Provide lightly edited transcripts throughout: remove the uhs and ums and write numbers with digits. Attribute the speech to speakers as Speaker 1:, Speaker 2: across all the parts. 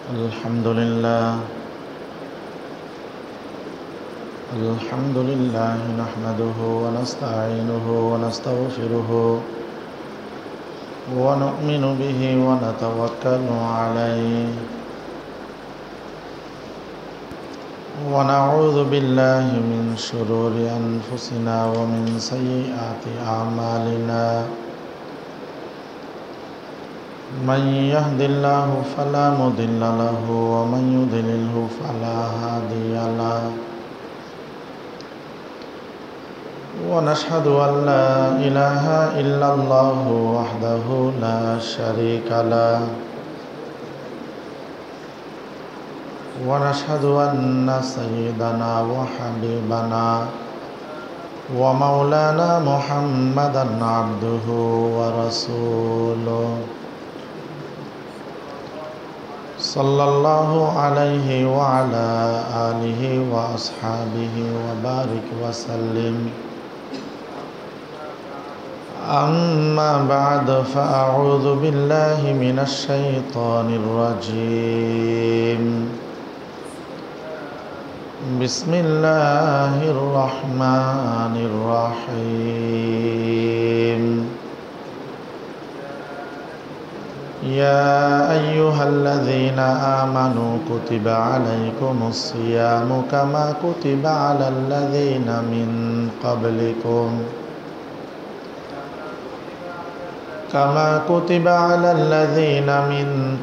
Speaker 1: الحمد لله نحمده ونستعينه ونستغفره ونؤمن به ونتوكل عليه ونعوذ بالله من شرور أنفسنا ومن سيئات أعمالنا من يهد الله فلا مضل له ومن يضلله فلا هادي له ونشهد أن لا إله إلا الله وحده لا شريك له ونشهد أن سيدنا وحبيبنا ومولانا محمدا عبده ورسوله صلى الله عليه وعلى آله وأصحابه وبارك وسلم أما بعد فأعوذ بالله من الشيطان الرجيم بسم الله الرحمن الرحيم يا أيها الذين آمنوا كتب عليكم الصيام كما كتب على الذين من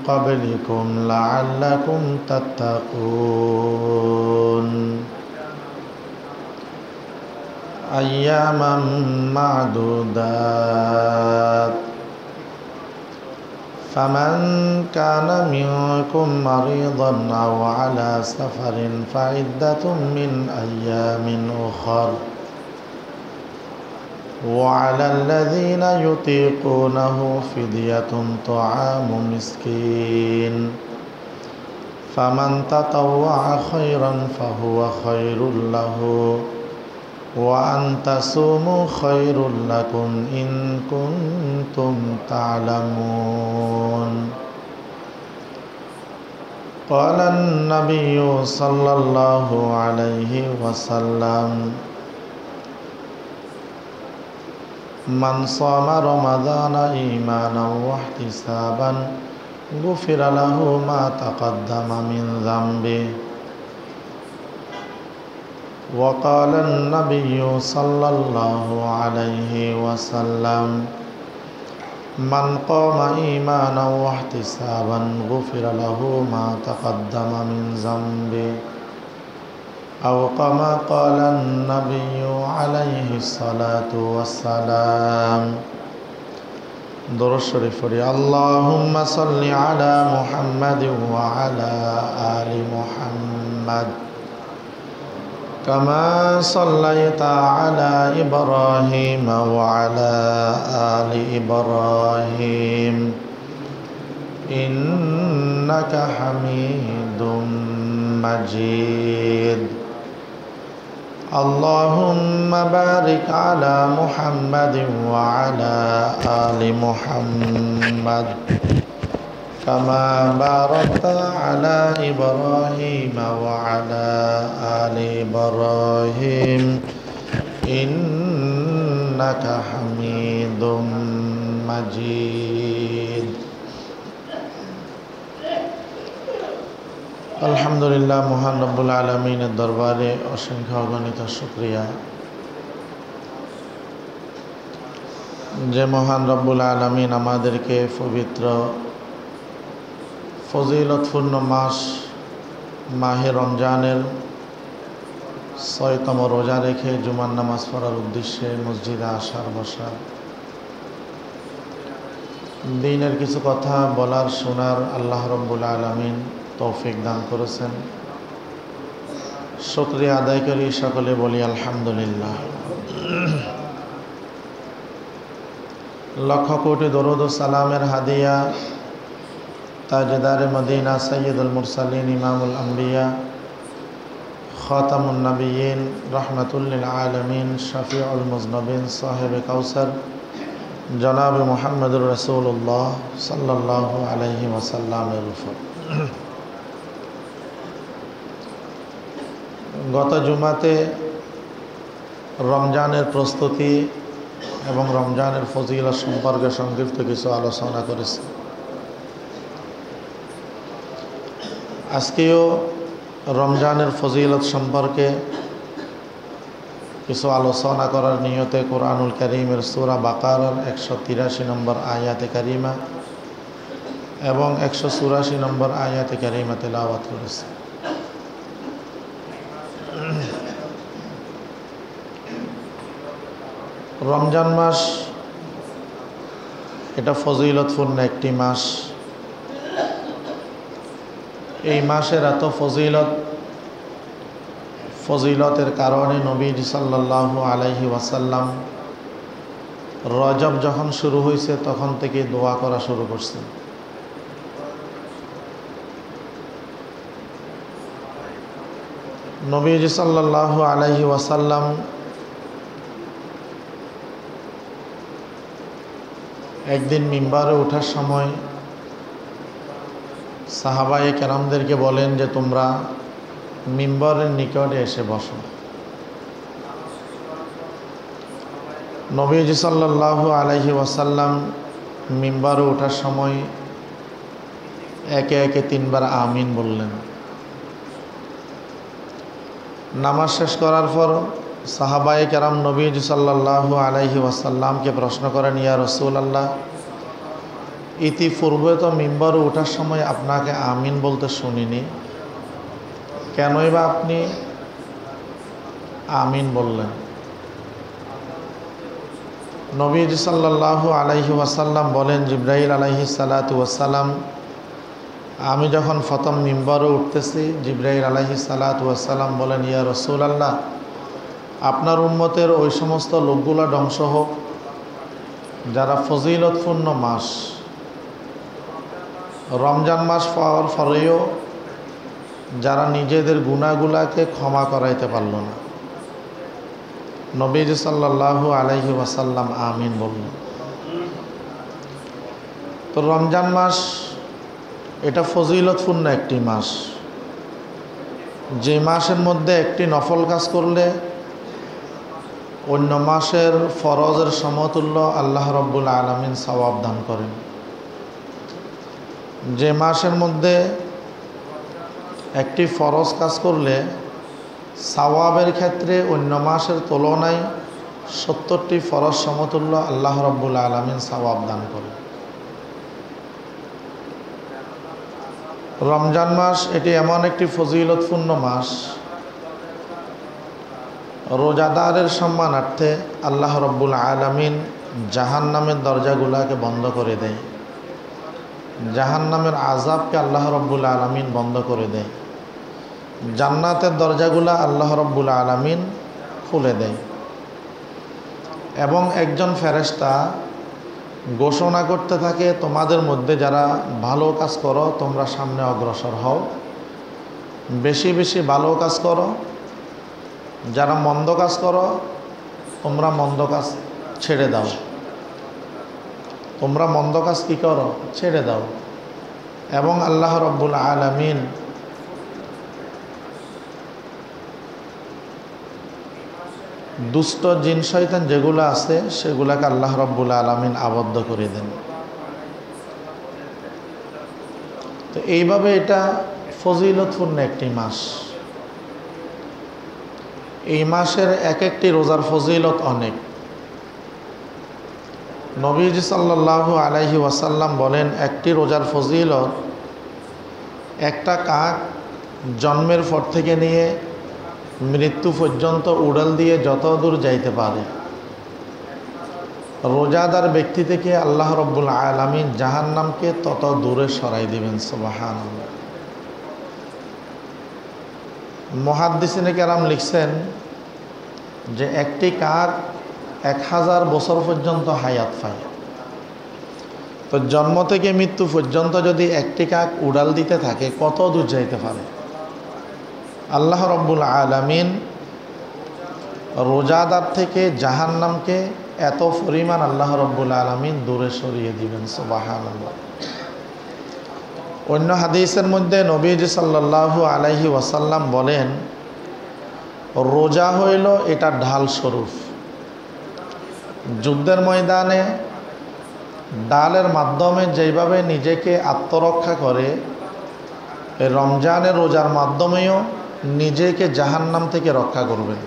Speaker 1: قبلكم لعلكم تتقون أياما معدودات فمن كان منكم مريضا أو على سفر فعدة من أيام أخر وعلى الذين يطيقونه فدية طعام مسكين فمن تطوع خيرا فهو خير له وأن تصوموا خير لكم إن كنتم تعلمون قال النبي صلى الله عليه وسلم من صام رمضان إيمانا واحتسابا غفر له ما تقدم من ذنبه وقال النبي صلى الله عليه وسلم من قام إيمانا واحتسابا غفر له ما تقدم من ذنبه أو كما قال النبي عليه الصلاة والسلام درود شريف اللهم صل على محمد وعلى آل محمد كما صليت على إبراهيم وعلى آل إبراهيم إنك حميد مجيد اللهم بارك على محمد وعلى آل محمد كما باركت على إبراهيم وعلى آل إبراهيم إنك حميد مجيد আলহামদুলিল্লাহ মহান রব্বুল আলামিনের দরবারে অসংখ্য অগণিত শুকরিয়া যে মহান রব্বুল আলামিন আমাদেরকে পবিত্র ফজিলতপূর্ণ মাস মাহে রমজানের ৬তম রোজা রেখে জুমার নামাজ পড়ার উদ্দেশ্যে মসজিদে আসার বসার দ্বীনের কিছু কথা বলার শোনার আল্লাহ রব্বুল আলামিন তৌফিক দান করেছেন। শুকরিয়া আদায় করি, সকলে বলি আলহামদুলিল্লাহ। লক্ষ কোটি দরুদ ও সালামের হাদিয়া তাজদারে মদিনা সৈয়দুল মুরসালিন ইমামুল আম্বিয়া খাতামুন নবিয়্যিন রাহমাতুল লিল আলামিন শফিউল মুজনবিন সাহেবে কাউসার জনাব মুহাম্মদুর রাসূলুল্লাহ সাল্লাল্লাহু আলাইহি ওয়াসাল্লামের উপর গত জুমাতে রমজানের প্রস্তুতি এবং রমজানের ফজিলত সম্পর্কে সংক্ষিপ্ত কিছু আলোচনা করেছি। আজকেও রমজানের ফজিলত সম্পর্কে কিছু আলোচনা করার নিয়তে কোরআনুল কারীমের সূরা বাকারার 183 নম্বর আয়াতে কারিমা এবং 184 নম্বর আয়াতে কারিমা তেলাওয়াত করেছি। রমজান মাস এটা ফজিলতপূর্ণ একটি মাস। এই মাসের এত ফজিলতের কারণে নবীজি সাল্লাল্লাহু আলাইহি ওয়াসাল্লাম রজব যখন শুরু হয়েছে তখন থেকে দোয়া করা শুরু করছেন। নবীজি সাল্লাল্লাহু আলাইহি ওয়াসাল্লাম একদিন মিম্বারে ওঠার সময় সাহাবায়ে কেরামদেরকে বলেন যে তোমরা মিম্বরের নিকটে এসে বসো। নবীজি সাল্লাল্লাহু আলাইহি ওয়াসাল্লাম মিম্বারে ওঠার সময় একে একে 3 বার আমিন বললেন। নামাজ শেষ করার পর সাহাবায়ে কেরাম নবীজি সাল্লাল্লাহু আলাইহি ওয়াসাল্লামকে প্রশ্ন করেন, ইয়া রাসূলুল্লাহ, ইতিপূর্বে তো মিম্বরে ওঠার সময় আপনাকে আমিন বলতে শুনিনি, কেনই বা আপনি আমিন বললেন? নবীজি সাল্লাল্লাহু আলাইহি ওয়াসাল্লাম বলেন, জিবরাইল আলাইহিস সালাতু ওয়াসসালাম আমি যখন প্রথম মিম্বরে উঠতেছি, জিবরাইল আলাইহিস সালাতু ওয়াসসালাম বলেন, ইয়া রাসূলুল্লাহ, আপনার উম্মতের ওই সমস্ত লোকগুলা ধ্বংস হোক যারা ফজিলতপূর্ণ মাস রমজান মাস পাওয়ার পরেও যারা নিজেদের গুনাহগুলাকে ক্ষমা করাইতে পারল না। নবীজি সাল্লাল্লাহু আলাইহি ওয়াসাল্লাম আমিন বললেন। তো রমজান মাস এটা ফজিলতপূর্ণ একটি মাস, যে মাসের মধ্যে একটি নফল কাজ করলে অন্য মাসের ফরজের সমতুল্য আল্লাহ রাব্বুল আলামিন সওয়াব দান করেন। যে মাসের মধ্যে একটি ফরজ কাজ করলে সওয়াবের ক্ষেত্রে অন্য মাসের তুলনায় 70টি ফরজ সমতুল্য আল্লাহ রাব্বুল আলামিন সওয়াব দান করেন। রমজান মাস এটি এমন একটি ফজিলতপূর্ণ মাস, রোজাদারের সম্মানার্থে আল্লাহ রাব্বুল আলামিন জাহান্নামের দরজাগুলোকে বন্ধ করে দেয়, জাহান্নামের আযাবকে আল্লাহ রাব্বুল আলামিন বন্ধ করে দেয়, জান্নাতের দরজাগুলো আল্লাহ রাব্বুল আলামিন খুলে দেয় এবং একজন ফেরেশতা ঘোষণা করতে থাকে, তোমাদের মধ্যে যারা ভালো কাজ করো তোমরা সামনে অগ্রসর হও, বেশি বেশি ভালো কাজ করো, যারা মন্দ কাজ করো তোমরা মন্দ কাজ ছেড়ে দাও, তোমরা মন্দ কাজ কী করো ছেড়ে দাও। এবং আল্লাহ রাব্বুল আলামিন দুষ্ট জিন শয়তান যেগুলো আছে সেগুলাকে আল্লাহ রাব্বুল আলামিন আবদ্ধ করে দেন। তো এইভাবে এটা ফজিলতপূর্ণ একটি মাস। এই মাসের এক একটি রোজার ফজিলত অনেক। নবীজি সাল্লাল্লাহু আলাইহি ওয়াসাল্লাম বলেন, একটি রোজার ফজিলত একটা কাক জন্মের পর থেকে নিয়ে মৃত্যু পর্যন্ত উড়াল দিয়ে যত দূর যাইতে পারে, রোজাদার ব্যক্তি থেকে আল্লাহ রাব্বুল আলামিন জাহান্নামকে তত দূরে সরাই দিবেন। সুবহানাল্লাহ। মুহাদ্দিসিনে কেরাম লিখছেন যে একটি কাক 1000 বছর পর্যন্ত হায়াত পায়। তো জন্ম থেকে মৃত্যু পর্যন্ত যদি একটি কাক উড়াল দিতে থাকে কত দূর যাইতে পারে? আল্লাহ রাব্বুল আলামিন রোজাদার থেকে জাহান্নামকে এত পরিমাণ আল্লাহ রাব্বুল আলামিন দূরে সরিয়ে দিবেন। সুবহানাল্লাহ। অন্য হাদিসের মধ্যে নবীজি সাল্লাল্লাহু আলাইহি ওয়াসাল্লাম বলেন, রোজা হইল এটা ঢাল স্বরূপ। যুদ্ধের ময়দানে ঢালের মাধ্যমে যেভাবে নিজেকে আত্মরক্ষা করে, রমজানের রোজার মাধ্যমেও নিজেকে জাহান্নাম থেকে রক্ষা করবেন।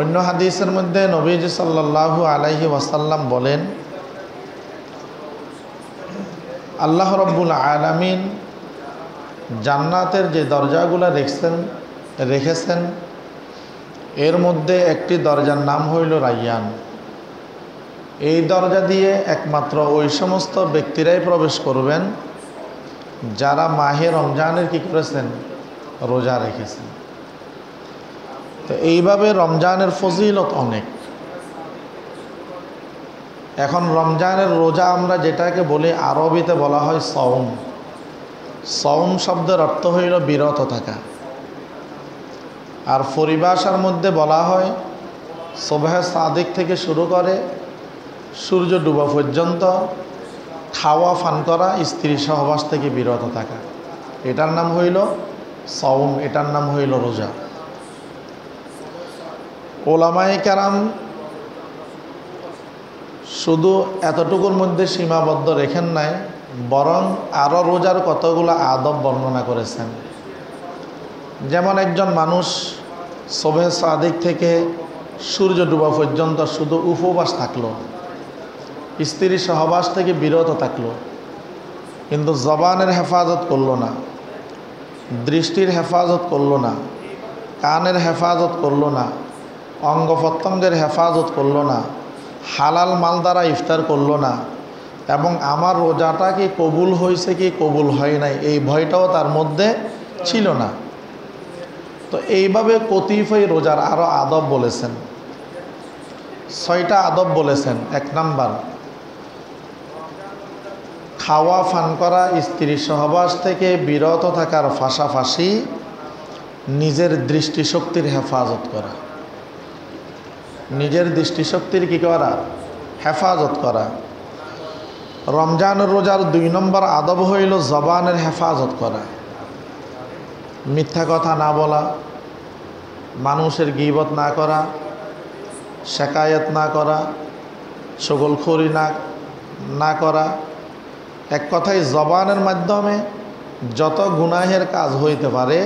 Speaker 1: অন্য হাদিসের মধ্যে নবীজি সাল্লাল্লাহু আলাইহি ওয়াসাল্লাম বলেন, আল্লাহ রাব্বুল আলামিন জান্নাতের যে দরজাগুলো রেখেছেন এর মধ্যে একটি দরজার নাম হইল রায়্যান। এই দরজা দিয়ে একমাত্র ওই সমস্ত ব্যক্তিরাই প্রবেশ করবেন যারা মাহে রমজানের কি করেছেন, রোজা রেখেছেন। তো এইভাবে রমজানের ফজিলত অনেক। এখন রমজানের রোজা আমরা যেটাকে বলি, আরবিতে বলা হয় সওম। সওম শব্দের অর্থ হইল বিরত থাকা, আর পরিভাষার মধ্যে বলা হয় সুবহে সাদিক থেকে শুরু করে সূর্য ডুবা পর্যন্ত খাওয়া পান করা, স্ত্রী সহবাস থেকে বিরত থাকা, এটার নাম হইল সওম, এটার নাম হইল রোজা। ওলামায়ে কেরাম শুধু এতটুকুর মধ্যে সীমাবদ্ধ রেখেন নাই, বরং আরও রোজার কতগুলো আদব বর্ণনা করেছেন। যেমন একজন মানুষ সুবহে সাদিক থেকে সূর্য ডুবা পর্যন্ত শুধু উপবাস থাকলো, স্ত্রী সহবাস থেকে বিরত থাকলো, কিন্তু জবানের হেফাজত করলো না, দৃষ্টির হেফাজত করলো না, কানের হেফাজত করলো না, অঙ্গ প্রত্যঙ্গের হেফাজত করলো না, হালাল মাল দ্বারা ইফতার করলো না, এবং আমার রোজাটা কি কবুল হয়েছে কি কবুল হয় নাই এই ভয়টাও তার মধ্যে ছিল না। তো এইভাবে কতিপয় রোজার আরও আদব বলেছেন, 6টা আদব বলেছেন। 1 নাম্বার, খাওয়া পান করা, স্ত্রী সহবাস থেকে বিরত থাকার পাশাপাশি নিজের দৃষ্টিশক্তির হেফাজত করা। নিজের দৃষ্টিশক্তির কি করা? হেফাজত করা। রমজানের রোজার 2 নম্বর আদব হইল জবানের হেফাজত করা। মিথ্যা কথা না বলা, মানুষের গীবত না করা, শেকায়ত না করা, চগলখড়ি না করা। এক কথায় জবানের মাধ্যমে যত গুনাহের কাজ হইতে পারে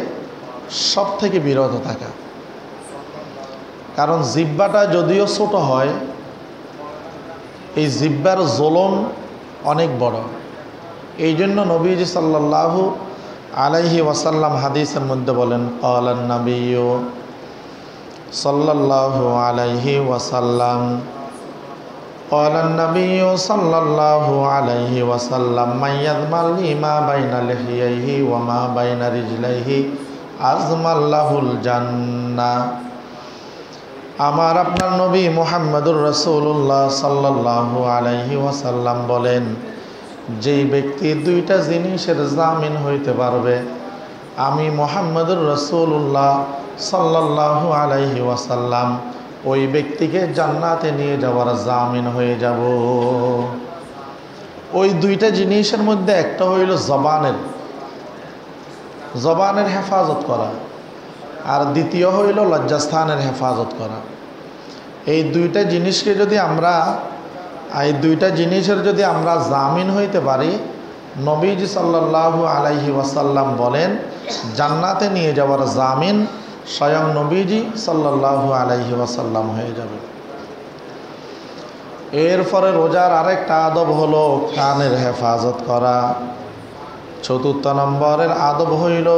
Speaker 1: সব থেকে বিরত থাকা। কারণ জিহ্বাটা যদিও ছোট হয়, এই জিহ্বার জ্বলন অনেক বড়। এই জন্য নবীজি সাল্লাল্লাহু আলাইহি ওয়াসাল্লাম হাদিসের মধ্যে বলেন, ক্বালান নাবিয়্যু সাল্লাল্লাহু আলাইহি ওয়াসাল্লাম, ক্বালান নাবিয়্যু সাল্লাল্লাহু আলাইহি ওয়াসাল্লাম, মান ইয়াযমাল লিমা বাইনা লিহিয়াইহি ওয়া মা বাইনা রিজলাইহি আযমাল্লাহুল জান্নাহ। আমার আপনার নবী মুহাম্মদুর রাসূলুল্লাহ সাল্লাল্লাহু আলাইহি ওয়াসাল্লাম বলেন, যেই ব্যক্তি 2টা জিনিসের জামিন হইতে পারবে, আমি মুহাম্মদুর রাসূলুল্লাহ সাল্লাল্লাহু আলাইহি ওয়াসাল্লাম ওই ব্যক্তিকে জান্নাতে নিয়ে যাওয়ার জামিন হয়ে যাব। ওই 2টা জিনিসের মধ্যে একটা হইল জবানের হেফাজত করা, আর দ্বিতীয় হইল লজ্জাস্থানের হেফাজত করা। এই 2টা জিনিসকে যদি আমরা, এই 2টা জিনিসের যদি আমরা জামিন হইতে পারি, নবীজি সাল্লাল্লাহু আলাইহি ওয়াসাল্লাম বলেন জান্নাতে নিয়ে যাওয়ার জামিন স্বয়ং নবীজি সাল্লাল্লাহু আলাইহি ওয়াসাল্লাম হয়ে যাবে। এরপরে রোজার আরেকটা আদব হলো কানের হেফাজত করা। 4 নম্বরের আদব হইল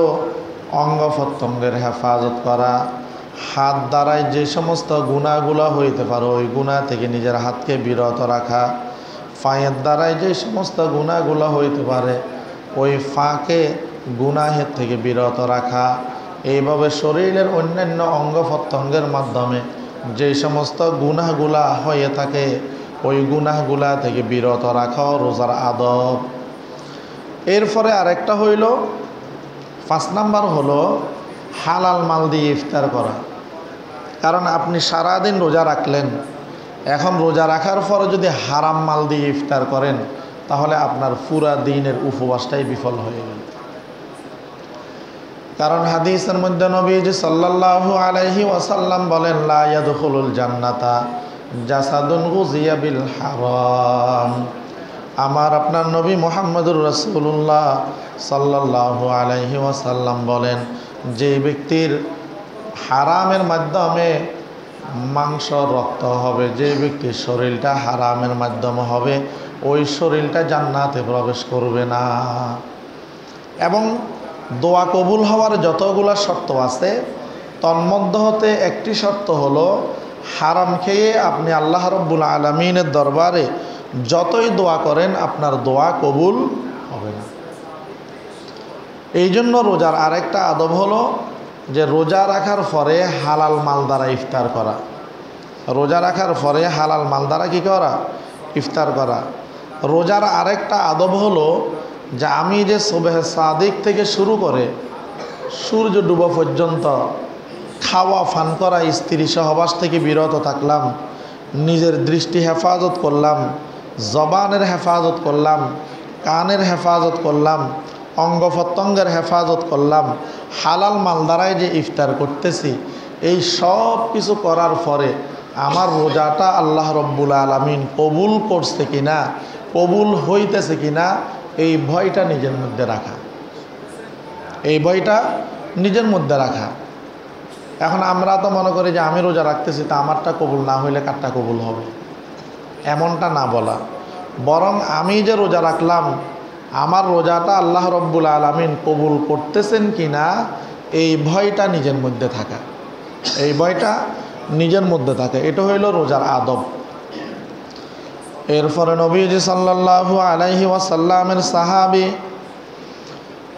Speaker 1: অঙ্গ প্রত্যঙ্গের হেফাজত করা। হাত দ্বারায় যে সমস্ত গুনাহগুলো হইতে পারে ওই গুনাহ থেকে নিজের হাতকে বিরত রাখা। পায়ের দ্বারায় যে সমস্ত গুনাহগুলো হইতে পারে ওই ফাঁকে গুনাহের থেকে বিরত রাখা। এইভাবে শরীরের অন্যান্য অঙ্গ প্রত্যঙ্গের মাধ্যমে যে সমস্ত গুনাহগুলা হয়ে থাকে ওই গুনাহগুলা থেকে বিরত রাখা রোজার আদব। এরপরে আরেকটা হইল 5 নাম্বার হলো হালাল মাল দিয়ে ইফতার করা। কারণ আপনি সারাদিন রোজা রাখলেন, এখন রোজা রাখার পরে যদি হারাম মাল দিয়ে ইফতার করেন তাহলে আপনার পুরা দিনের উপবাসটাই বিফল হয়ে গেল। কারণ হাদিসের মধ্যে নবীজি সাল্লাল্লাহু আলাইহি ওয়াসাল্লাম বলেন, লা ইয়াদখুলুল জান্নাতা জাসাদুন গুযিয়া বিল হারাম। আমার আপনার নবী মুহাম্মদুর রাসূলুল্লাহ সাল্লাল্লাহু আলাইহি ওয়াসাল্লাম বলেন, যে ব্যক্তির হারামের মাধ্যমে মাংস রক্ত হবে, যে ব্যক্তির শরীরটা হারামের মাধ্যমে হবে, ওই শরীরটা জান্নাতে প্রবেশ করবে না। এবং দোয়া কবুল হওয়ার যতগুলো শর্ত আছে, তন্মধ্য হতে একটি শর্ত হলো, হারাম খেয়ে আপনি আল্লাহ রাব্বুল আলামিনের দরবারে যতই দোয়া করেন আপনার দোয়া কবুল হবে না। এই জন্য রোজার আরেকটা আদব হলো যে রোজা রাখার পরে হালাল মাল দ্বারা ইফতার করা। রোজা রাখার পরে হালাল মাল দ্বারা কী করা? ইফতার করা। রোজার আরেকটা আদব হলো যে আমি যে সুবহে সাদিক থেকে শুরু করে সূর্য ডুবা পর্যন্ত খাওয়া ফান করা, স্ত্রী সহবাস থেকে বিরত থাকলাম, নিজের দৃষ্টি হেফাজত করলাম, জবানের হেফাজত করলাম, কানের হেফাজত করলাম, অঙ্গ প্রত্যঙ্গের হেফাজত করলাম, হালাল মাল দ্বারাই যে ইফতার করতেছি, এই সব কিছু করার পরে আমার রোজাটা আল্লাহ রব্বুল আলামিন কবুল করছে কিনা, কবুল হইতেছে কিনা, এই ভয়টা নিজের মধ্যে রাখা। এই ভয়টা নিজের মধ্যে রাখা। এখন আমরা তো মনে করি যে আমি রোজা রাখতেছি, তা আমারটা কবুল না হইলে কারটা কবুল হবে, এমনটা না বলা। বরং আমি যে রোজা রাখলাম, আমার রোজাটা আল্লাহ রব্বুল আলামিন কবুল করতেছেন কিনা, এই ভয়টা নিজের মধ্যে থাকা। এই ভয়টা নিজের মধ্যে থাকে, এটা হইল রোজার আদব। এরপরে নবীজি সাল্লাল্লাহু আলাইহি ওয়াসাল্লামের সাহাবী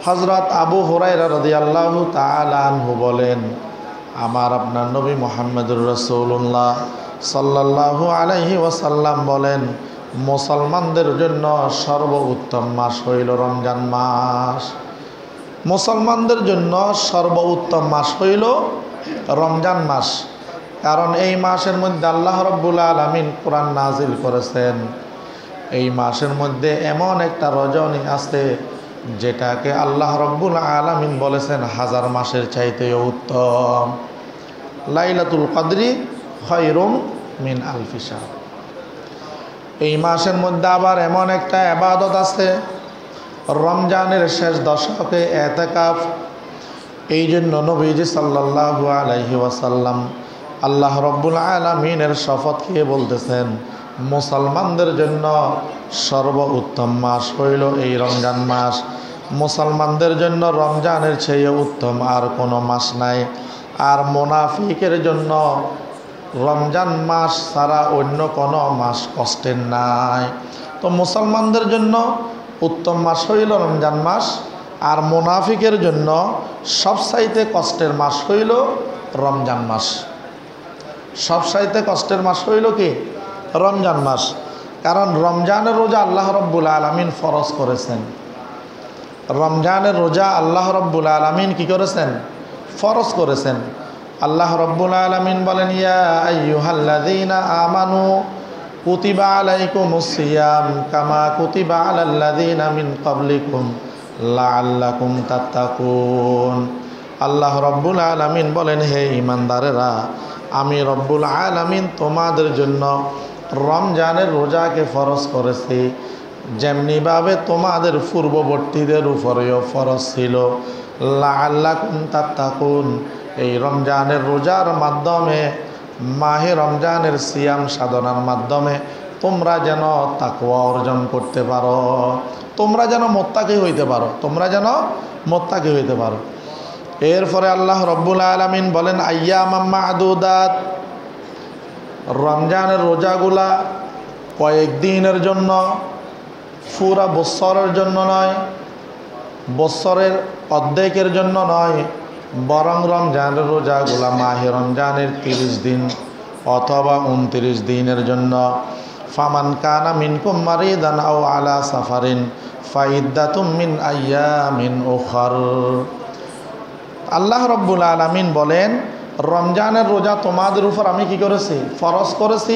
Speaker 1: হযরত আবু হুরায়রা রাদিয়াল্লাহু তাআলা আনহু বলেন, আমার আপনার নবী মুহাম্মদুর রাসূলুল্লাহ সাল্লাল্লাহু আলাইহি ওয়াসাল্লাম বলেন, মুসলমানদের জন্য সর্বোত্তম মাস হইল রমজান মাস। মুসলমানদের জন্য সর্বোত্তম মাস হইল রমজান মাস। কারণ এই মাসের মধ্যে আল্লাহ রাব্বুল আলামিন কোরআন নাজিল করেছেন। এই মাসের মধ্যে এমন একটা রজনী আছে যেটাকে আল্লাহ রাব্বুল আলামিন বলেছেন হাজার মাসের চাইতেও উত্তম। লাইলাতুল কদরি খায়রুম মিন আলফি শাহর। এই মাসের মধ্যে আবার এমন একটা ইবাদত আছে, রমজানের শেষ দশকে ইতিকাফ। এই জন্য নবীজি সাল্লাল্লাহু আলাইহি ওয়াসাল্লাম আল্লাহ রাব্বুল আলামিনের শপথ খেয়ে বলতেছেন, মুসলমানদের জন্য সর্বোত্তম মাস হইল এই রমজান মাস। মুসলমানদের জন্য রমজানের চেয়ে উত্তম আর কোনো মাস নাই। আর মুনাফিকের জন্য রমজান মাস ছাড়া অন্য কোনো মাস কষ্টের নাই। তো মুসলমানদের জন্য উত্তম মাস হইল রমজান মাস, আর মুনাফিকের জন্য সবচাইতে কষ্টের মাস হইল রমজান মাস। সবচাইতে কষ্টের মাস হইল কি? রমজান মাস। কারণ রমজানের রোজা আল্লাহ রাব্বুল আলামিন ফরজ করেছেন। রমজানের রোজা আল্লাহ রাব্বুল আলামিন কি করেছেন? ফরজ করেছেন। আল্লাহ রাব্বুল আলামিন বলেন, ইয়া আইয়ুহাল্লাযীনা আমানু কুতিবা আলাইকুমুস সিয়াম কামা কুতিবা আলাল্লাযীনা মিন ক্বাবলিকুম লাআল্লাকুম তাত্তাকুন। আল্লাহ রাব্বুল আলামিন বলেন, হে ঈমানদারেরা, আমি রব্বুল আলামিন তোমাদের জন্য রমজানের রোজাকে ফরজ করেছি, যেমনিভাবে তোমাদের পূর্ববর্তীদের উপরেও ফরজ ছিল। লাআল্লাকুম তাত্তাকুন। এই রমজানের রোজার মাধ্যমে, মাহে রমজানের সিয়াম সাধনার মাধ্যমে তোমরা যেন তাকওয়া অর্জন করতে পারো, তোমরা যেন মুত্তাকি হইতে পারো, তোমরা যেন মুত্তাকি হইতে পারো। এরপরে আল্লাহ রব্বুল আলামিন বলেন, আইয়ামাম মা'দুদাত। রমজানের রোজাগুলা কয়েকদিনের জন্য, পুরা বছরের জন্য নয়, বছরের অর্ধেকের জন্য নয়, বরং রমজানের রোজাগুলা মাহে রমজানের 30 দিন অথবা 29 দিনের জন্য। ফামান কানা মিনকুম মারিদান আও আলা সাফারিন ফাইদ্দাতুম মিন আইয়ামিন উখার। আল্লাহ রাব্বুল আলামিন বলেন, রমজানের রোজা তোমাদের উপর আমি কি করেছি? ফরজ করেছি,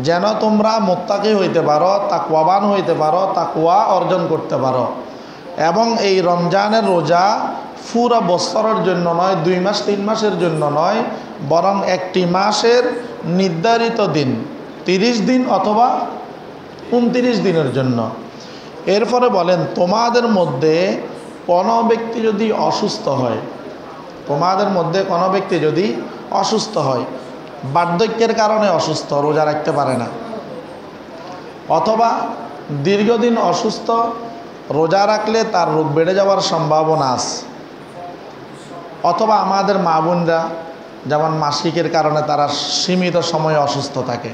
Speaker 1: যেন তোমরা মুত্তাকি হইতে পারো, তাকওয়াবান হইতে পারো, তাকওয়া অর্জন করতে পারো। এবং এই রমজানের রোজা পুরা বছরের জন্য নয়, 2 মাস 3 মাসের জন্য নয়, বরং একটি মাসের নির্ধারিত দিন 30 দিন অথবা 29 দিনের জন্য। এরপরে বলেন, তোমাদের মধ্যে কোনো ব্যক্তি যদি অসুস্থ হয়, তোমাদের মধ্যে কোনো ব্যক্তি যদি অসুস্থ হয়, বার্ধক্যের কারণে অসুস্থ, রোজা রাখতে পারে না, অথবা দীর্ঘদিন অসুস্থ, রোজা রাখলে তার রোগ বেড়ে যাওয়ার সম্ভাবনা আছে, অথবা আমাদের মা বোনরা যেমন মাসিকের কারণে তারা সীমিত সময়ে অসুস্থ থাকে,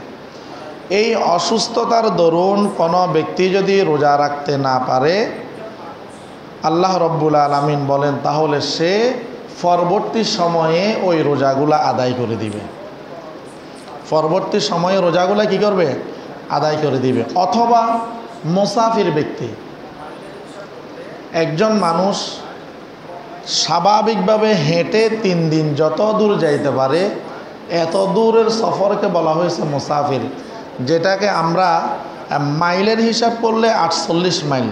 Speaker 1: এই অসুস্থতার দরুন কোনো ব্যক্তি যদি রোজা রাখতে না পারে, আল্লাহ রব্বুল আলামিন বলেন তাহলে সে পরবর্তী সময়ে ওই রোজাগুলা আদায় করে দিবে, পরবর্তী সময়ে রোজাগুলা কি করবে? আদায় করে দিবে। অথবা মুসাফির ব্যক্তি, একজন মানুষ স্বাভাবিকভাবে হেঁটে 3 দিন যত দূর যাইতে পারে, এত দূরের সফরকে বলা হয়েছে মুসাফির, যেটাকে আমরা মাইলের হিসাব করলে 48 মাইল,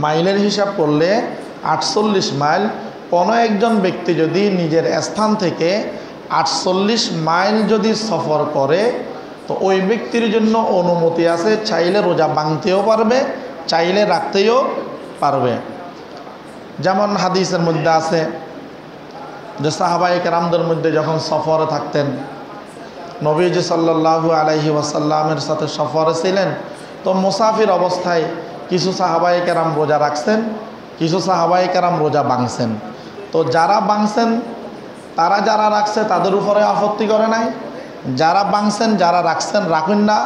Speaker 1: মাইলের হিসাব করলে 48 মাইল। কোনো একজন ব্যক্তি যদি নিজের স্থান থেকে 48 মাইল যদি সফর করে, তো ওই ব্যক্তির জন্য অনুমতি আছে, চাইলে রোজা ভাঙতেও পারবে, চাইলে রাখতেও পারবে। যেমন হাদিসের মধ্যে আছে যে সাহাবায়ে কেরামদের মধ্যে যখন সফরে থাকতেন, নবীজি সাল্লাল্লাহু আলাইহি ওয়াসাল্লামের সাথে সফরে ছিলেন, তো মুসাফির অবস্থায় কিছু সাহাবায়ে কেরাম রোজা রাখছেন, কিছু সাহাবায়ে কেরাম রোজা ভাঙছেন। তো যারা ভাঙছেন, তারা যারা রাখছে তাদের উপরে আপত্তি করে নাই, যারা ভাঙছেন যারা রাখছেন রাখুন না,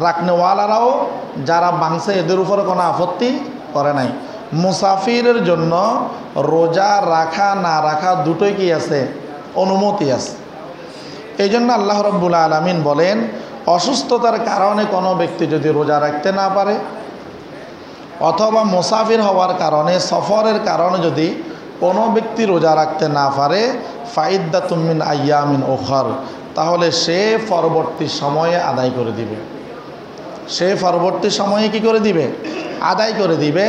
Speaker 1: রাখনেওয়ালারাও যারা ভাঙছে এদের উপরে কোনো আপত্তি করে নাই। মুসাফিরের জন্য রোজা রাখা না রাখা দুটোই কি আছে? অনুমতি আছে। এই জন্য আল্লাহ রাব্বুল আলামিন বলেন, অসুস্থতার কারণে কোনো ব্যক্তি যদি রোজা রাখতে না পারে, অথবা মুসাফির হওয়ার কারণে, সফরের কারণে যদি কোনো ব্যক্তি রোজা রাখতে না পারে, ফাইদ্দাতুম মিন আইয়ামিন উখর, তাহলে সে পরবর্তী সময়ে আদায় করে দিবে, সে পরবর্তী সময়ে কি করে দিবে? আদায় করে দিবে।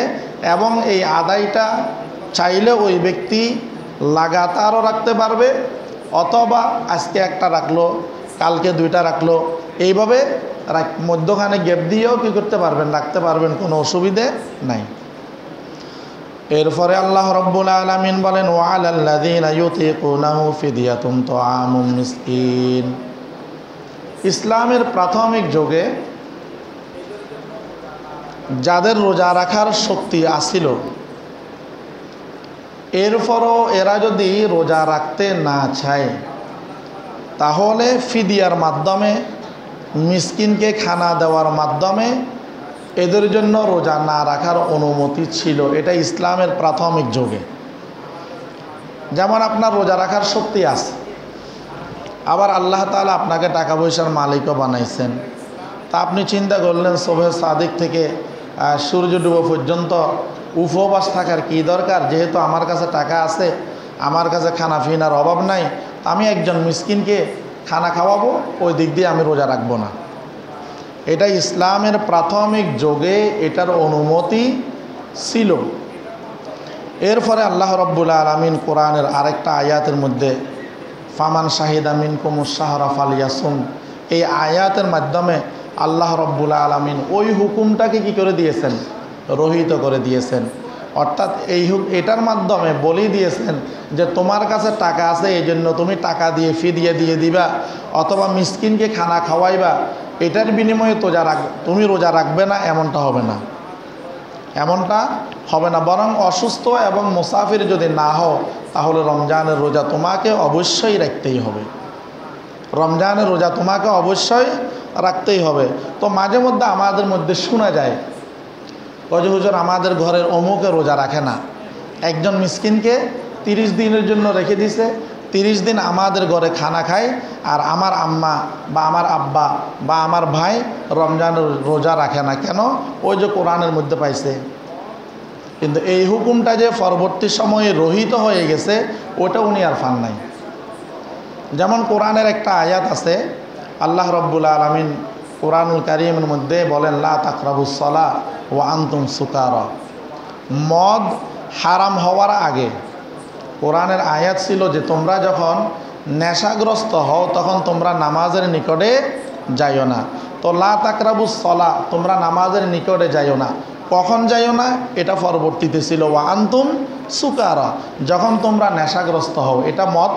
Speaker 1: এবং এই আদায়টা চাইলে ওই ব্যক্তি লাগাতারও রাখতে পারবে, অথবা আজকে একটা রাখলো, কালকে 2টা রাখলো, এইভাবে মধ্যখানে গ্যাপ দিয়েও কী করতে পারবেন? রাখতে পারবেন, কোনো অসুবিধে নাই। এরপরে আল্লাহ রাব্বুল আলামিন বলেন, ওয়ালাল্লাযীনা ইউতিকুনাহু ফিদিয়াতুন তুআমুম মিসকিন। ইসলামের প্রাথমিক যুগে যাদের রোজা রাখার শক্তি আসিল, এরপরও এরা যদি রোজা রাখতে না চায়, তাহলে ফিদিয়ার মাধ্যমে, মিসকিনকে খানা দেওয়ার মাধ্যমে এদের জন্য রোজা না রাখার অনুমতি ছিল। এটা ইসলামের প্রাথমিক যুগে। যেমন আপনার রোজা রাখার শক্তি আছে, আবার আল্লাহ তাআলা আপনাকে টাকা পয়সার মালিকও বানাইছেন, তা আপনি চিন্তা করলেন সুবহে সাদিক থেকে সূর্য ডুবা পর্যন্ত উপবাস থাকার কি দরকার, যেহেতু আমার কাছে টাকা আছে, আমার কাছে খানা পিনার অভাব নাই, আমি একজন মিসকিনকে খানা খাওয়াবো, ওই দিক দিয়ে আমি রোজা রাখবো না। এটা ইসলামের প্রাথমিক যুগে এটার অনুমতি ছিল। এরপরে আল্লাহ রাব্বুল আলামিন কোরআনের আরেকটা আয়াতের মধ্যে ফামান শাহিদা মিনকুমুশ শাহরা ফালিয়াসুম, এই আয়াতের মাধ্যমে আল্লাহ রাব্বুল আলামিন ওই হুকুমটাকে কি করে দিয়েছেন? রহিত করে দিয়েছেন। অর্থাৎ এটার মাধ্যমে বলে দিয়েছেন যে তোমার কাছে টাকা আছে, এই জন্য তুমি টাকা দিয়ে ফিদিয়া দিয়ে দিবা, অথবা মিসকিনকে খানা খাওয়াইবা, এটার বিনিময়ে তুমি রোজা রাখবে না, এমনটা হবে না, এমনটা হবে না। বরং অসুস্থ এবং মুসাফির যদি না হও, তাহলে রমজানের রোজা তোমাকে অবশ্যই রাখতেই হবে, রমজানের রোজা তোমাকে অবশ্যই রাখতেই হবে। তো মাঝে মধ্যে আমাদের মধ্যে শোনা যায়, যে হুজুর আমাদের ঘরের অমুকে রোজা রাখে না, একজন মিসকিনকে 30 দিনের জন্য রেখে দিছে, 30 দিন আমাদের ঘরে খানা খায়, আর আমার আম্মা বা আমার আব্বা বা আমার ভাই রমজানের রোজা রাখে না কেন? ওই যে কোরআনের মধ্যে পাইছে। কিন্তু এই হুকুমটা যে পরবর্তী সময়ে রহিত হয়ে গেছে, ওটা উনি আর ফান নাই। যেমন কোরআনের একটা আয়াত আছে, আল্লাহ রাব্বুল আলামিন কোরআনুল কারীমের মধ্যে বলেন, লা তাকরাবুস সালাহ ওয়া আনতুম সুকারা। মদ হারাম হওয়ার আগে, কোরআনের আয়াত ছিল যে তোমরা যখন নেশাগ্রস্ত হও তখন তোমরা নামাজের নিকটে যাইও না। তো লা তাকরাবুস সলা, তোমরা নামাজের নিকটে যাইও না। কখন যাইও না? এটা পরবর্তীতে ছিল ওয়া আনতুম সুকারা, যখন তোমরা নেশাগ্রস্ত হও। এটা মদ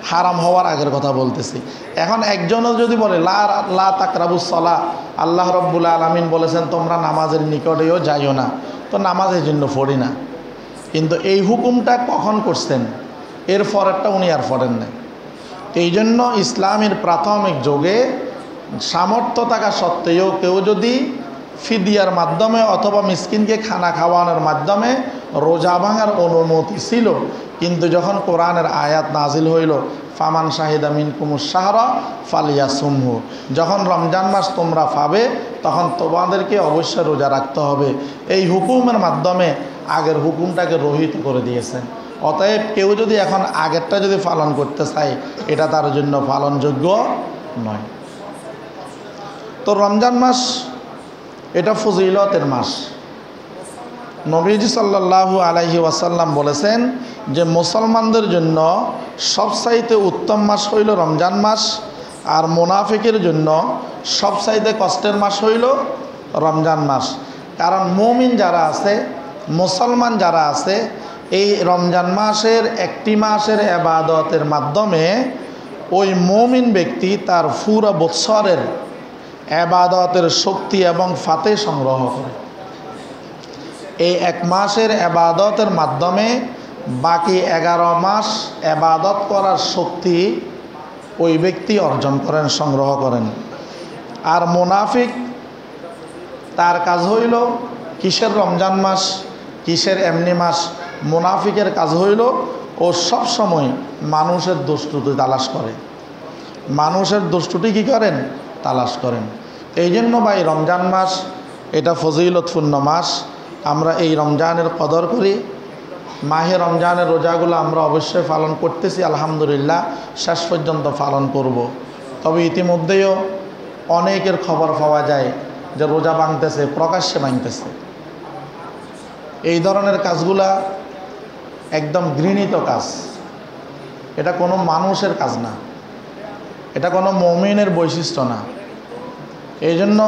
Speaker 1: হারাম হওয়ার আগের কথা বলতেছি। এখন একজনও যদি বলে লা তাকরাবুস সলা, আল্লাহ রব্বুল আলামিন বলেছেন তোমরা নামাজের নিকটেও যাইও না, তো নামাজের জন্য পড়ি না। কিন্তু এই হুকুমটা কখন করছেন? এর পরেরটা উনি আর পড়েন নাই। এই জন্য ইসলামের প্রাথমিক যুগে সামর্থ্য থাকা সত্ত্বেও কেউ যদি ফিদিয়ার মাধ্যমে অথবা মিসকিনকে খানা খাওয়ানোর মাধ্যমে রোজা ভাঙার অনুমতি ছিল, কিন্তু যখন কোরআনের আয়াত নাজিল হইল ফামান শাহিদা মিনকুমুশ শাহরা ফালিয়াসুমহু, যখন রমজান মাস তোমরা পাবে তখন তোমাদেরকে অবশ্যই রোজা রাখতে হবে, এই হুকুমের মাধ্যমে আগের হুকুমটাকে রহিত করে দিয়েছেন। অতএব কেউ যদি এখন আগেরটা যদি পালন করতে চায় এটা তার জন্য পালনযোগ্য নয়। তো রমজান মাস এটা ফজিলতের মাস। নবীজি সাল্লাল্লাহু আলাইহি ওয়াসাল্লাম বলেছেন যে মুসলমানদের জন্য সবচাইতে উত্তম মাস হইল রমজান মাস, আর মুনাফিকের জন্য সবচাইতে কষ্টের মাস হইল রমজান মাস। কারণ মুমিন যারা আছে, মুসলমান যারা আছে, এই রমজান মাসের একটি মাসের ইবাদতের মাধ্যমে ওই মুমিন ব্যক্তি তার পুরো বৎসরের ইবাদতের শক্তি এবং ফাতে সংগ্রহ করে। এই এক মাসের ইবাদতের মাধ্যমে বাকি 11 মাস ইবাদত করার শক্তি ওই ব্যক্তি অর্জন করেন, সংগ্রহ করেন। আর মুনাফিক, তার কাজ হইল কিসের রমজান মাস, কিসের এমনি মাস? মুনাফিকের কাজ হইল ও সব সময় মানুষের দুষ্টুটি তালাশ করে, মানুষের দুষ্টুটি কী করেন? তালাশ করেন। এই জন্য ভাই রমজান মাস এটা ফজিলতপূর্ণ মাস। আমরা এই রমজানের কদর করি। মাহে রমজানের রোজাগুলো আমরা অবশ্যই পালন করতেছি, আলহামদুলিল্লাহ, শেষ পর্যন্ত পালন করব। তবে ইতিমধ্যেও অনেকের খবর পাওয়া যায় যে রোজা ভাঙতেছে, প্রকাশ্যে ভাঙতেছে। এই ধরনের কাজগুলা একদম ঘৃণিত কাজ। এটা কোনো মানুষের কাজ না, এটা কোনো মুমিনের বৈশিষ্ট্য না। এই জন্য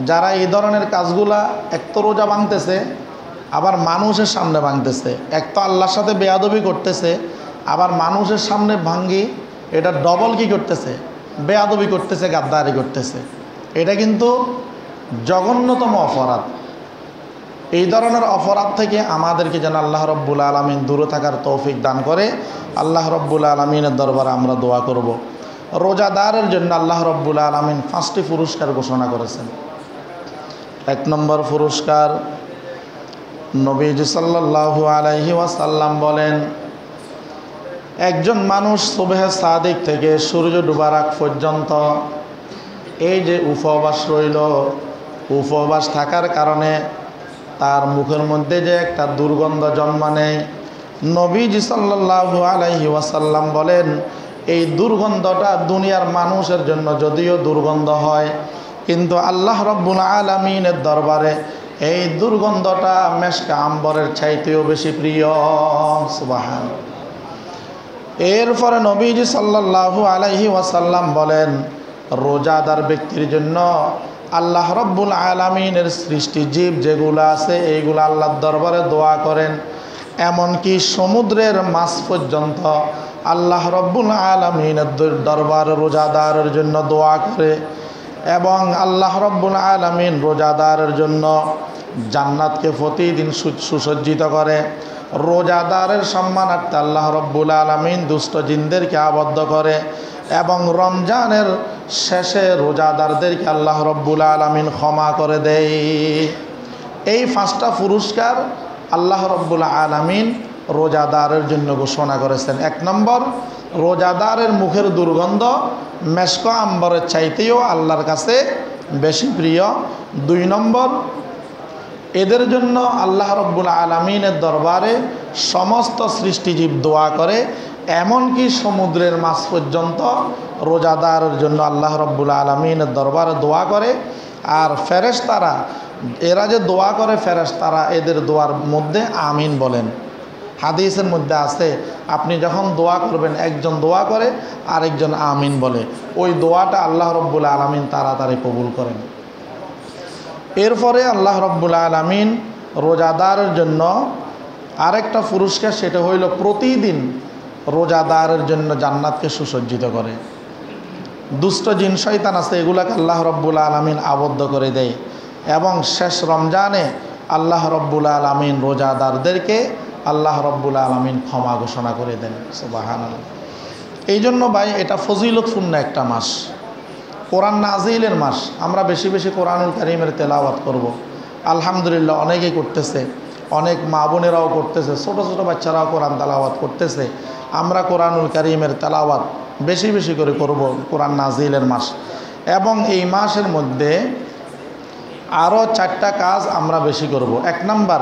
Speaker 1: যারা এই ধরনের কাজগুলা এক তো রোজা ভাঙতেছে, আবার মানুষের সামনে ভাঙতেছে, এক তো আল্লাহর সাথে বেয়াদবি করতেছে, আবার মানুষের সামনে ভাঙ্গি, এটা ডবল কি করতেছে? বেয়াদবি করতেছে, গাদ্দারি করতেছে। এটা কিন্তু জঘন্যতম অপরাধ। এই ধরনের অপরাধ থেকে আমাদেরকে যেন আল্লাহ রব্বুল আলামিন দূরে থাকার তৌফিক দান করে। আল্লাহ রব্বুল আলামিনের দরবারে আমরা দোয়া করব। রোজাদারের জন্য আল্লাহ রব্বুল আলামিন 5টি পুরস্কার ঘোষণা করেছেন। 1 নম্বর পুরস্কার, নবীজি সাল্লাল্লাহু আলাইহি ওয়াসাল্লাম বলেন, একজন মানুষ সুবহে সাদিক থেকে সূর্য ডুবার আগ পর্যন্ত এই যে উপবাস রইল, উপবাস থাকার কারণে তার মুখের মধ্যে যে একটা দুর্গন্ধ জন্ম নেয়, নবীজি সাল্লাল্লাহু আলাইহি ওয়াসাল্লাম বলেন এই দুর্গন্ধটা দুনিয়ার মানুষের জন্য যদিও দুর্গন্ধ হয়, কিন্তু আল্লাহ রব্বুল আলামিনের দরবারে এই দুর্গন্ধটা মেশকা আম্বরের চাইতেও বেশি প্রিয়। সুবহানাল্লাহ। এরপরে নবীজি সাল্লাল্লাহু আলাইহি ওয়াসাল্লাম বলেন রোজাদার ব্যক্তির জন্য আল্লাহ রব্বুল আলামিনের সৃষ্টি জীব যেগুলো আছে এইগুলো আল্লাহর দরবারে দোয়া করেন। এমনকি সমুদ্রের মাছ পর্যন্ত আল্লাহ রব্বুল আলামিনের দরবারে রোজাদারের জন্য দোয়া করে। এবং আল্লাহ রব্বুল আলামিন রোজাদারের জন্য জান্নাতকে প্রতিদিন সুসজ্জিত করে। রোজাদারের সম্মানার্থে আল্লাহ রব্বুল আলামিন দুষ্ট জিনদেরকে আবদ্ধ করে এবং রমজানের শেষে রোজাদারদেরকে আল্লাহ রব্বুল আলামিন ক্ষমা করে দেয়। এই 5টা পুরস্কার আল্লাহ রব্বুল আলামিন রোজাদারের জন্য ঘোষণা করেছেন। 1 নম্বর, রোজাদারের মুখের দুর্গন্ধ মেশক আম্বরের চাইতেও আল্লাহর কাছে বেশি প্রিয়। 2 নম্বর, এদের জন্য আল্লাহ রব্বুল আলামিনের দরবারে সমস্ত সৃষ্টিজীব দোয়া করে, এমনকি সমুদ্রের মাছ পর্যন্ত রোজাদারের জন্য আল্লাহ রব্বুল আলামিনের দরবারে দোয়া করে। আর ফেরেশতারা, এরা যে দোয়া করে ফেরেশতারা এদের দোয়ার মধ্যে আমিন বলেন। হাদিসের মধ্যে আছে আপনি যখন দোয়া করবেন, একজন দোয়া করে আরেকজন আমিন বলে, ওই দোয়াটা আল্লাহ রব্বুল আলামিন তাড়াতাড়ি কবুল করেন। এরপরে আল্লাহ রব্বুল আলামিন রোজাদারের জন্য আরেকটা পুরস্কার, সেটা হইল প্রতিদিন রোজাদারের জন্য জান্নাতকে সুসজ্জিত করে। দুষ্ট জিন শয়তান আছে, এগুলাকে আল্লাহ রব্বুল আলামিন আবদ্ধ করে দেয় এবং শেষ রমজানে আল্লাহ রব্বুল আলামিন রোজাদারদেরকে আল্লাহ রব্বুল আলামিন ক্ষমা ঘোষণা করে দেন। সুবহানাল্লাহ। এই জন্য ভাই এটা ফজিলতপূর্ণ একটা মাস, কোরআন নাজিলের মাস। আমরা বেশি বেশি কোরআনুল কারীমের তেলাওয়াত করব। আলহামদুলিল্লাহ অনেকেই করতেছে, অনেক মা বোনেরাও করতেছে, ছোটো ছোটো বাচ্চারাও কোরআন তেলাওয়াত করতেছে। আমরা কোরআনুল কারীমের তেলাওয়াত বেশি বেশি করে করব, কোরআন নাজিলের মাস। এবং এই মাসের মধ্যে আরও 4টা কাজ আমরা বেশি করব। 1 নাম্বার,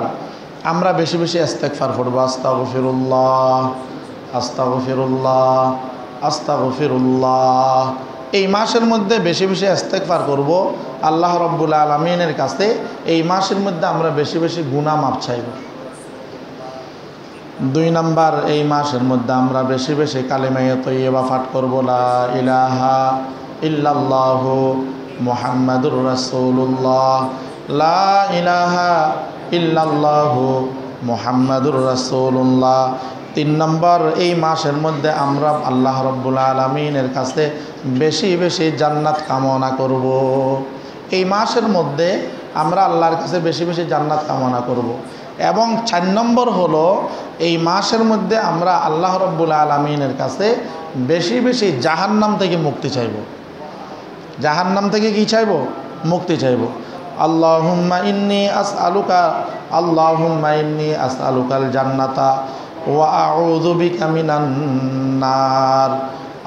Speaker 1: আমরা বেশি বেশি ইস্তেগফার পড়ব। আস্তাগফিরুল্লাহ, আস্তাগফিরুল্লাহ, আস্তাগফিরুল্লাহ। এই মাসের মধ্যে বেশি বেশি ইস্তেগফার করব আল্লাহ রব্বুল আলামিনের কাছে। এই মাসের মধ্যে আমরা বেশি বেশি গুনাহ মাপ চাইব। 2 নাম্বার, এই মাসের মধ্যে আমরা বেশি বেশি কালিমায়ে তয়্যিবা পাঠ করব, লা ইলাহা ইল্লাল্লাহু মুহাম্মাদুর রাসূলুল্লাহ, লা ইলাহা ইল্লাল্লাহু মুহাম্মাদুর রাসূলুল্লাহ। 3 নম্বর, এই মাসের মধ্যে আমরা আল্লাহ রব্বুল আলামিনের কাছে বেশি বেশি জান্নাত কামনা করব। এই মাসের মধ্যে আমরা আল্লাহর কাছে বেশি বেশি জান্নাত কামনা করব। এবং 4 নম্বর হলো, এই মাসের মধ্যে আমরা আল্লাহ রব্বুল আলামিনের কাছে বেশি বেশি জাহান্নাম থেকে মুক্তি চাইব। জাহান্নাম থেকে কি চাইব? মুক্তি চাইব। আল্লাহুম্মা ইন্নী আসআলুকা, আল্লাহুম্মা ইন্নী আসআলুকাল জান্নাতা ওয়া আউযু বিকা মিনান নার।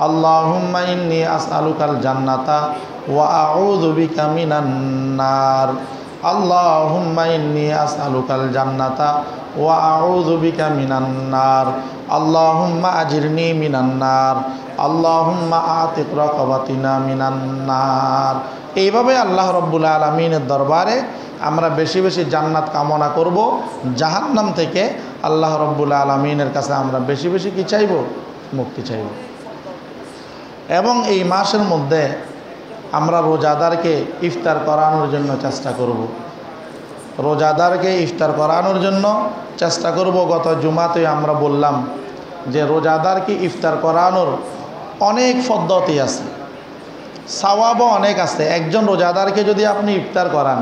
Speaker 1: আল্লাহুম্মা ইন্নী আসআলুকাল জান্নাতা ওয়া আউযু বিকা মিনান নার। আল্লাহুম্মা ইন্নী আসআলুকাল জান্নাতা ওয়া আউযু বিকা মিনান নার। আল্লাহুম্মা আজিরনি মিনান নার। আল্লাহুম্মা আতিক রাকাবাতিনা মিনান নার। এইভাবে আল্লাহ রব্বুল আলামিনের দরবারে আমরা বেশি বেশি জান্নাত কামনা করব, জাহান্নাম থেকে আল্লাহ রব্বুল আলামিনের কাছে আমরা বেশি বেশি কি চাইব? মুক্তি চাইব। এবং এই মাসের মধ্যে আমরা রোজাদারকে ইফতার করানোর জন্য চেষ্টা করব। রোজাদারকে ইফতার করানোর জন্য চেষ্টা করব। গত জুমাতে আমরা বললাম যে রোজাদারকে ইফতার করানোর অনেক পদ্ধতি আছে, সওয়াবও অনেক আছে। একজন রোজাদারকে যদি আপনি ইফতার করান,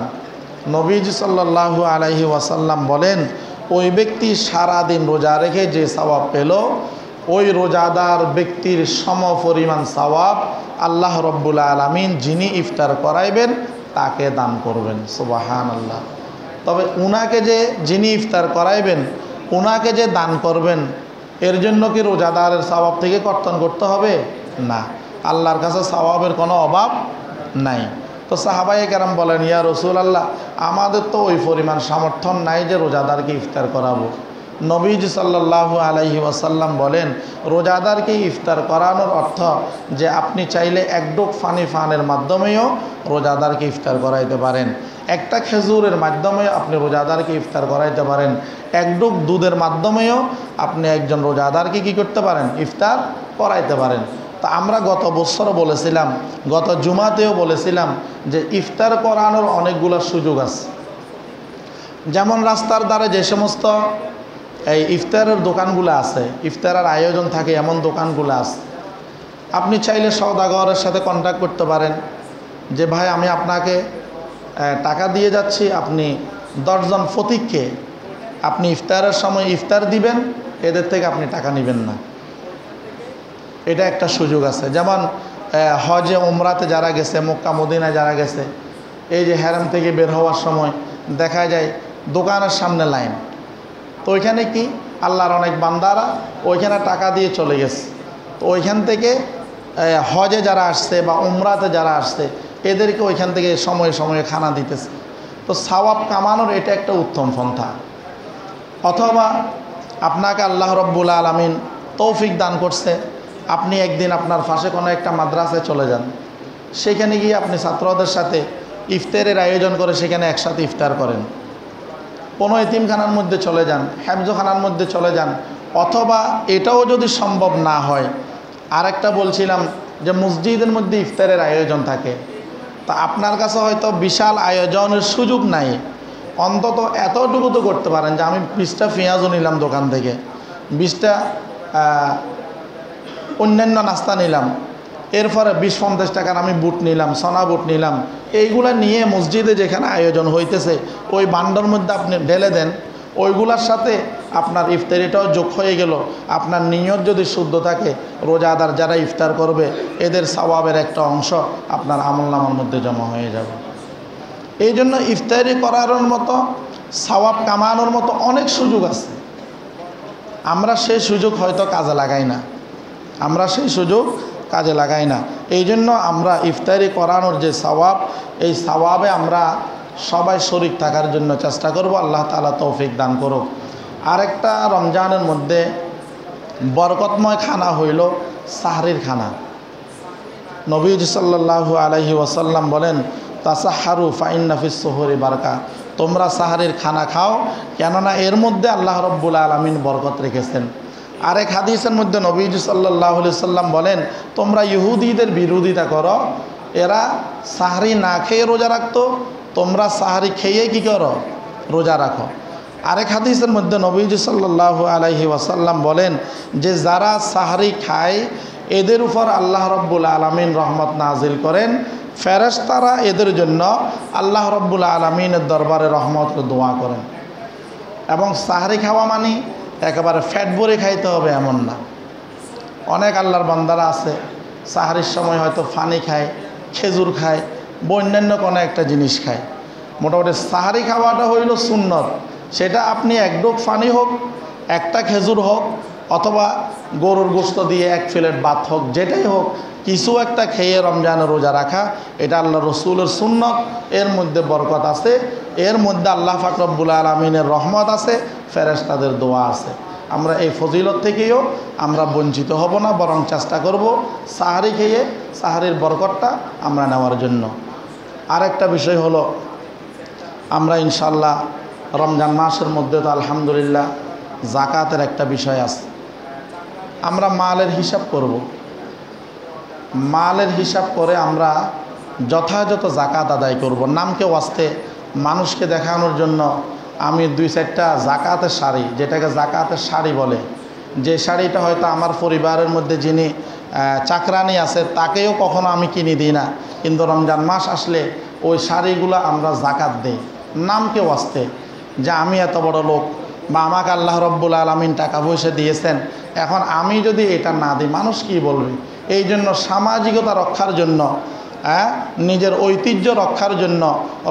Speaker 1: নবীজি সাল্লাল্লাহু আলাইহি ওয়াসাল্লাম বলেন, ওই ব্যক্তি সারাদিন রোজা রেখে যে সওয়াব পেল, ওই রোজাদার ব্যক্তির সম পরিমাণ সওয়াব আল্লাহ রব্বুল আলামিন যিনি ইফতার করাইবেন তাকে দান করবেন। সুবহানাল্লাহ। তবে উনাকে যে যিনি ইফতার করাইবেন উনাকে যে দান করবেন, এর জন্য কি রোজাদারের সওয়াব থেকে কর্তন করতে হবে? না, আল্লাহর কাছে সওয়াবের কোনো অভাব নাই। তো সাহাবায়ে কেরাম বলেন, ইয়া রাসূলুল্লাহ, আমাদের তো ওই পরিমাণ সামর্থ্য নাই যে রোজাদারকে ইফতার করাবো। নবীজি সাল্লাল্লাহু আলাইহি ওয়াসাল্লাম বলেন, রোজাদারকে ইফতার করানোর অর্থ যে আপনি চাইলে এক ডোক পানের মাধ্যমেও রোজাদারকে ইফতার করাইতে পারেন, একটা খেজুরের মাধ্যমেও আপনি রোজাদারকে ইফতার করাইতে পারেন, এক ডোক দুধের মাধ্যমেও আপনি একজন রোজাদারকে কি করতে পারেন? ইফতার করাইতে পারেন। তা আমরা গত বছরও বলেছিলাম, গত জুমাতেও বলেছিলাম যে ইফতার করানোর অনেকগুলো সুযোগ আছে। যেমন রাস্তার ধারে যে সমস্ত এই ইফতারের দোকানগুলো আছে, ইফতারের আয়োজন থাকে এমন দোকানগুলো আছে, আপনি চাইলে সওদাগরের সাথে কন্ট্যাক্ট করতে পারেন যে ভাই আমি আপনাকে টাকা দিয়ে যাচ্ছি, আপনি 10 জন ফতিককে আপনি ইফতারের সময় ইফতার দিবেন, এদের থেকে আপনি টাকা নেবেন না। এটা একটা সুযোগ আছে। যেমন হজে উমরাতে যারা গেছে, মক্কা মদিনায় যারা গেছে, এই যে হেরাম থেকে বের হওয়ার সময় দেখা যায় দোকানের সামনে লাইন, তো ওইখানে কি আল্লাহর অনেক বান্দারা ওইখানে টাকা দিয়ে চলে গেছে। তো ওইখান থেকে হজে যারা আসছে বা উমরাতে যারা আসছে এদেরকে ওইখান থেকে সময়ে সময়ে খানা দিতেছে। তো সওয়াব কামানোর এটা একটা উত্তম পন্থা। অথবা আপনাকে আল্লাহ রব্বুল আলামিন তৌফিক দান করছে, আপনি একদিন আপনার পাশে কোনো একটা মাদ্রাসায় চলে যান, সেখানে গিয়ে আপনি ছাত্রদের সাথে ইফতারের আয়োজন করে সেখানে একসাথে ইফতার করেন। কোনো এতিমখানার মধ্যে চলে যান, হেফজখানার মধ্যে চলে যান, অথবা এটাও যদি সম্ভব না হয়, আরেকটা বলছিলাম যে মসজিদের মধ্যে ইফতারের আয়োজন থাকে, তা আপনার কাছে হয়তো বিশাল আয়োজনের সুযোগ নাই, অন্তত এতটুকু তো করতে পারেন যে আমি 20টা পেঁয়াজও নিলাম দোকান থেকে, 20টা অন্যান্য নাস্তা নিলাম, এরপরে 20-50 টাকার আমি বুট নিলাম, সোনা বুট নিলাম, এইগুলা নিয়ে মসজিদে যেখানে আয়োজন হইতেছে ওই বান্ডার মধ্যে আপনি ঢেলে দেন, ওইগুলার সাথে আপনার ইফতারিটাও যোগ হয়ে গেল। আপনার নিয়ত যদি শুদ্ধ থাকে, রোজাদার যারা ইফতার করবে এদের সওয়াবের একটা অংশ আপনার আমলনামার মধ্যে জমা হয়ে যাবে। এই জন্য ইফতারি করার মতো, সওয়াব কামানোর মতো অনেক সুযোগ আছে, আমরা সেই সুযোগ হয়তো কাজে লাগাই না, কাজে লাগাই না। এই জন্য আমরা ইফতারি করানোর যে সওয়াব, এই সওয়াবে আমরা সবাই শরীক থাকার জন্য চেষ্টা করব। আল্লাহ তাআলা তৌফিক দান করুক। আরেকটা রমজানের মধ্যে বরকতময় খানা হইল সাহরির খানা। নবীজি সাল্লাল্লাহু আলাইহি ওয়াসাল্লাম বলেন, তাসাহারু ফাইন্না ফিস সুহুরি বারাকা, তোমরা সাহরির খানা খাও, কেননা এর মধ্যে আল্লাহ রাব্বুল আলামিন বরকত রেখেছেন। আরেক হাদিসের মধ্যে নবীজি সাল্লাল্লাহু আলাইহি সাল্লাম বলেন, তোমরা ইহুদিদের বিরোধিতা করো, এরা সাহরি না খেয়ে রোজা রাখতো, তোমরা সাহরি খেয়ে কি করো, রোজা রাখো। আরেক হাদিসের মধ্যে নবীজি সাল্লাল্লাহু আলাইহি ওয়াসাল্লাম বলেন যে যারা সাহরি খায় এদের উপর আল্লাহ রাব্বুল আলামিন রহমত নাজিল করেন, ফেরেশতারা এদের জন্য আল্লাহ রাব্বুল আলামিনের দরবারে রহমতের দোয়া করেন। এবং সাহরি খাওয়া মানে একেবারে ফ্যাট ভরে খাইতে হবে এমন না। অনেক আল্লাহর বান্দারা আছে সাহরির সময় হয়তো ফানি খায়, খেজুর খায়, বা অন্যান্য কোনো একটা জিনিস খায়। মোটামুটি সাহরি খাওয়াটা হইল সুন্নত, সেটা আপনি এক ডোক ফানি হোক, একটা খেজুর হোক, অথবা গরুর গোশত দিয়ে 1 প্লেট ভাত হোক, যেটাই হোক, কিছু একটা খেয়ে রমজানের রোজা রাখা, এটা আল্লাহ রসুলের সুন্নত। এর মধ্যে বরকত আছে, এর মধ্যে আল্লাহ পাক রব্বুল আলামিনের রহমত আছে, ফেরেশতাদের দোয়া আছে। আমরা এই ফজিলত থেকেও আমরা বঞ্চিত হব না, বরং চেষ্টা করব সাহারি খেয়ে সাহারির বরকতটা আমরা নেওয়ার জন্য। আরেকটা বিষয় হলো, আমরা ইনশাল্লাহ রমজান মাসের মধ্যে তো আলহামদুলিল্লাহ জাকাতের একটা বিষয় আছে। আমরা মালের হিসাব করব, মালের হিসাব করে আমরা যথাযথ জাকাত আদায় করব। নামকে ওয়াস্তে মানুষকে দেখানোর জন্য আমি 2-4টা জাকাতের শাড়ি, যেটাকে জাকাতের শাড়ি বলে, যে শাড়িটা হয়তো আমার পরিবারের মধ্যে যিনি চাকরানি আছে তাকেও কখনো আমি কিনে দিই না, কিন্তু রমজান মাস আসলে ওই শাড়িগুলো আমরা জাকাত দেই নামকে ওয়াস্তে, যে আমি এত বড় লোক, বা আমাকে আল্লাহ রব্বুল আলামিন টাকা পয়সা দিয়েছেন, এখন আমি যদি এটা না দিই মানুষ কি বলবে। এই জন্য সামাজিকতা রক্ষার জন্য, নিজের ঐতিহ্য রক্ষার জন্য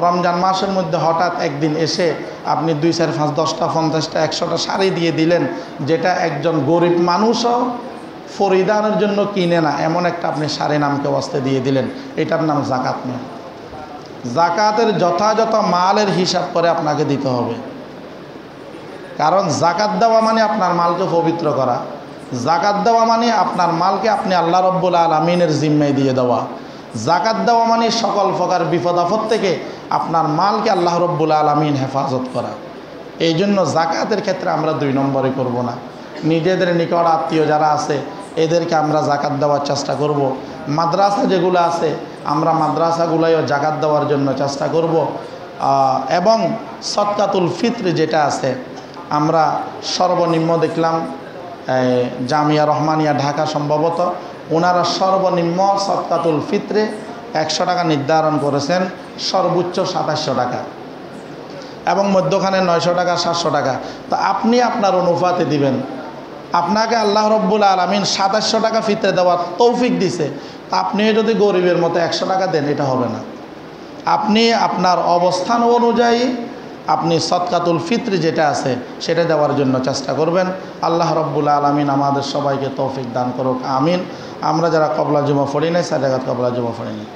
Speaker 1: রমজান মাসের মধ্যে হঠাৎ একদিন এসে আপনি 2, 4, 5, 10টা 50টা 100টা শাড়ি দিয়ে দিলেন, যেটা একজন গরিব মানুষও পরিধানের জন্য কিনে না, এমন একটা আপনি শাড়ি নামকে ওয়াস্তে দিয়ে দিলেন, এটার নাম জাকাত নয়। জাকাতের যথাযথ মালের হিসাব করে আপনাকে দিতে হবে। কারণ জাকাত দেওয়া মানে আপনার মালকে পবিত্র করা, জাকাত দেওয়া মানে আপনার মালকে আপনি আল্লাহ রব্বুল আলামিনের জিম্মায় দিয়ে দেওয়া, জাকাত দেওয়া মানে সকল প্রকার বিপদ আপদ থেকে আপনার মালকে আল্লাহ রব্বুল আলামিন হেফাজত করা। এই জন্য জাকাতের ক্ষেত্রে আমরা 2 নম্বরে করব না। নিজেদের নিকট আত্মীয় যারা আছে এদেরকে আমরা জাকাত দেওয়ার চেষ্টা করব। মাদ্রাসা যেগুলো আছে আমরা মাদ্রাসাগুলোও জাকাত দেওয়ার জন্য চেষ্টা করব। এবং সদকাতুল ফিত্র যেটা আছে, আমরা সর্বনিম্ন দেখলাম জামিয়া রহমানিয়া ঢাকা সম্ভবত ওনারা সর্বনিম্ন সদকাতুল ফিত্রে 100 টাকা নির্ধারণ করেছেন, সর্বোচ্চ 2700 টাকা, এবং মধ্যখানে 900 টাকা 700 টাকা। তো আপনি আপনার অনুপাতে দিবেন। আপনাকে আল্লাহ রব্বুল আলামিন 2700 টাকা ফিতরে দেওয়ার তৌফিক দিছে, আপনি যদি গরিবের মতো 100 টাকা দেন এটা হবে না। আপনি আপনার অবস্থান অনুযায়ী আপনি সদকাতুল ফিত্র যেটা আছে সেটা দেওয়ার জন্য চেষ্টা করবেন। আল্লাহ রব্বুল আলামিন আমাদের সবাইকে তৌফিক দান করুক, আমিন। আমরা যারা কবলা জুমা পড়ি নাই, সাদাকাত কবলা জুমা পড়ি নাই।